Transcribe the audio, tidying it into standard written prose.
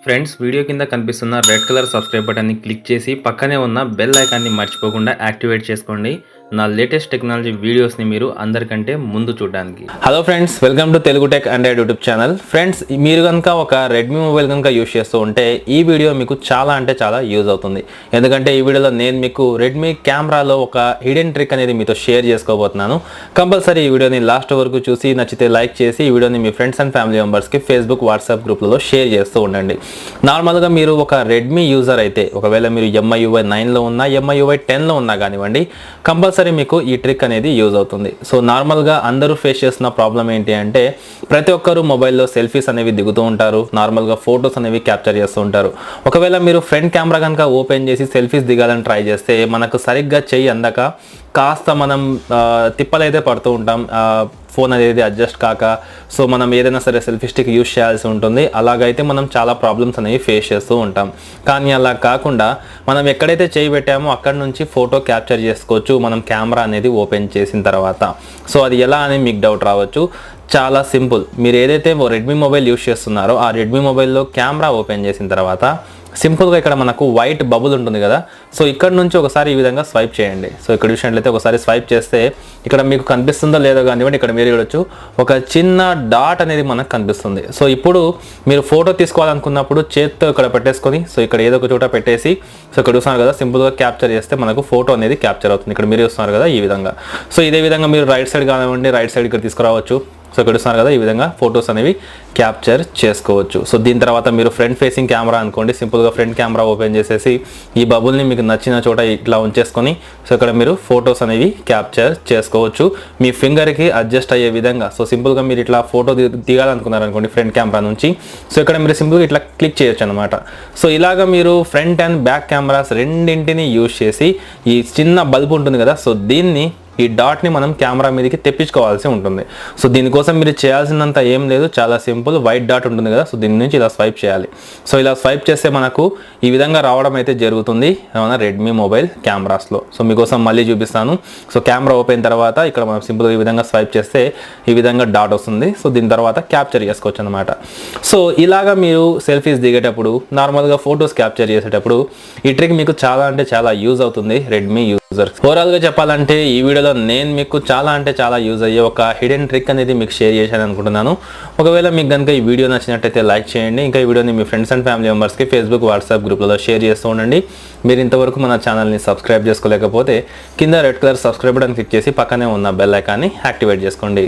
Friends video కింద కనిపిస్తున్న red colour subscribe బటన్ని క్లిక్ చేసి పక్కనే ఉన్న బెల్ ఐకాన్ని మర్చిపోకుండా యాక్టివేట్ చేసుకోండి నా లేటెస్ట్ టెక్నాలజీ వీడియోస్ని మీరు అందరికంటే ముందు చూడడానికి. Hello friends, welcome to Telugu tech Android YouTube channel. Friends, మీరు కనుక ఒక రెడ్మీ మొబైల్ కనుక యూస్ చేస్తూ ఉంటే ఈ వీడియో మీకు చాలా అంటే చాలా యూజ్ అవుతుంది. ఎందుకంటే ఈ వీడియోలో నేను మీకు రెడ్మీ కెమెరాలో ఒక హిడెన్ ట్రిక్ అనేది మీతో షేర్ చేసుకోబోతున్నాను. కంపల్సరీ ఈ వీడియోని లాస్ట్ వరకు చూసి నచ్చితే లైక్ చేసి ఈ వీడియోని మీ ఫ్రెండ్స్ అండ్ ఫ్యామిలీ మెంబర్స్కి ఫేస్బుక్ వాట్సాప్ గ్రూప్లలో షేర్ చేస్తూ ఉండండి. నార్మల్గా మీరు ఒక రెడ్మీ యూజర్ అయితే, ఒకవేళ మీరు MIUI 9లో ఉన్నా MIUI 10లో ఉన్నా కానివ్వండి, కంపల్సరీ మీకు ఈ ట్రిక్ అనేది యూజ్ అవుతుంది. సో నార్మల్గా అందరూ ఫేస్ చేస్తున్న ప్రాబ్లం ఏంటి అంటే, ప్రతి ఒక్కరు మొబైల్లో సెల్ఫీస్ అనేవి దిగుతూ ఉంటారు, నార్మల్గా ఫొటోస్ అనేవి క్యాప్చర్ చేస్తూ ఉంటారు. ఒకవేళ మీరు ఫ్రంట్ కెమెరా కనుక ఓపెన్ చేసి సెల్ఫీస్ దిగాలని ట్రై చేస్తే మనకు సరిగ్గా చెయ్యి అందక కాస్త మనం తిప్పలైతే పడుతూ ఉంటాం, ఫోన్ అనేది అడ్జస్ట్ కాక. సో మనం ఏదైనా సరే సెల్ఫీ స్టిక్ యూస్ చేయాల్సి ఉంటుంది. అలాగైతే మనం చాలా ప్రాబ్లమ్స్ అనేవి ఫేస్ చేస్తూ ఉంటాం. కానీ అలా కాకుండా మనం ఎక్కడైతే చేయి పెట్టామో అక్కడి నుంచి ఫోటో క్యాప్చర్ చేసుకోవచ్చు మనం కెమెరా అనేది ఓపెన్ చేసిన తర్వాత. సో అది ఎలా అని మీకు డౌట్ రావచ్చు. చాలా సింపుల్. మీరు ఏదైతే రెడ్మీ మొబైల్ యూస్ చేస్తున్నారో ఆ రెడ్మీ మొబైల్లో కెమెరా ఓపెన్ చేసిన తర్వాత సింపుల్గా ఇక్కడ మనకు వైట్ బబుల్ ఉంటుంది కదా, సో ఇక్కడ నుంచి ఒకసారి ఈ విధంగా స్వైప్ చేయండి. సో ఇక్కడ చూసినట్లయితే ఒకసారి స్వైప్ చేస్తే ఇక్కడ మీకు కనిపిస్తుందో లేదో కానివ్వండి, ఇక్కడ మీరు చూడొచ్చు ఒక చిన్న డాట్ అనేది మనకు కనిపిస్తుంది. సో ఇప్పుడు మీరు ఫోటో తీసుకోవాలనుకున్నప్పుడు చేత్తో ఇక్కడ పెట్టేసుకొని, సో ఇక్కడ ఏదో ఒక చోట పెట్టేసి, సో ఇక్కడ చూస్తున్నారు కదా, సింపుల్గా క్యాప్చర్ చేస్తే మనకు ఫోటో అనేది క్యాప్చర్ అవుతుంది. ఇక్కడ మీరు చూస్తున్నారు కదా ఈ విధంగా. సో ఇదే విధంగా మీరు రైట్ సైడ్ కానివ్వండి, రైట్ సైడ్ ఇక్కడ తీసుకురావచ్చు. సో ఇక్కడ చూస్తున్నారు కదా ఈ విధంగా ఫొటోస్ అనేవి క్యాప్చర్ చేసుకోవచ్చు. సో దీని తర్వాత మీరు ఫ్రంట్ ఫేసింగ్ కెమెరా అనుకోండి, సింపుల్గా ఫ్రంట్ కెమెరా ఓపెన్ చేసేసి ఈ బబుల్ని మీకు నచ్చిన చోట ఇట్లా ఉంచేసుకొని, సో ఇక్కడ మీరు ఫొటోస్ అనేవి క్యాప్చర్ చేసుకోవచ్చు మీ ఫింగర్కి అడ్జస్ట్ అయ్యే విధంగా. సో సింపుల్గా మీరు ఇట్లా ఫోటో దిగాలనుకున్నారు అనుకోండి ఫ్రంట్ కెమెరా నుంచి, సో ఇక్కడ మీరు సింపుల్గా ఇట్లా క్లిక్ చేయొచ్చు అనమాట. సో ఇలాగ మీరు ఫ్రంట్ అండ్ బ్యాక్ కెమెరాస్ రెండింటిని యూజ్ చేసి ఈ చిన్న బల్బ్ ఉంటుంది కదా, సో దీన్ని ఈ డాట్ని మనం కెమెరా మీదకి తెప్పించుకోవాల్సి ఉంటుంది. సో దీనికోసం మీరు చేయాల్సినంత ఏం లేదు, చాలా సింపుల్. వైట్ డాట్ ఉంటుంది కదా, సో దీని నుంచి ఇలా స్వైప్ చేయాలి. సో ఇలా స్వైప్ చేస్తే మనకు ఈ విధంగా రావడం అయితే జరుగుతుంది మన రెడ్మీ మొబైల్ కెమెరాస్లో. సో మీకోసం మళ్ళీ చూపిస్తాను. సో కెమెరా ఓపెన్ తర్వాత ఇక్కడ మనం సింపుల్గా ఈ విధంగా స్వైప్ చేస్తే ఈ విధంగా డాట్ వస్తుంది. సో దీని తర్వాత క్యాప్చర్ చేసుకోవచ్చు అనమాట. సో ఇలాగా మీరు సెల్ఫీస్ దిగేటప్పుడు, నార్మల్గా ఫొటోస్ క్యాప్చర్ చేసేటప్పుడు ఈ ట్రిక్ మీకు చాలా అంటే చాలా యూజ్ అవుతుంది రెడ్మీ యూజర్స్. ఓవరాల్గా చెప్పాలంటే ఈ వీడియోలో నేను మీకు చాలా అంటే చాలా యూజ్ అయ్యే ఒక హిడెన్ ట్రిక్ అనేది మీకు షేర్ చేశాను అనుకుంటున్నాను. ఒకవేళ మీకు కనుక ఈ వీడియో నచ్చినట్టయితే లైక్ చేయండి. ఇంకా ఈ వీడియోని మీ ఫ్రెండ్స్ అండ్ ఫ్యామిలీ మెంబర్స్కి ఫేస్బుక్ వాట్సాప్ గ్రూప్లలో షేర్ చేస్తూ ఉండండి. మీరు ఇంతవరకు మన ఛానల్ని సబ్స్క్రైబ్ చేసుకోలేకపోతే కింద red colour subscribe button click చేసి పక్కనే ఉన్న బెల్ ఐకాన్ని యాక్టివేట్ చేసుకోండి.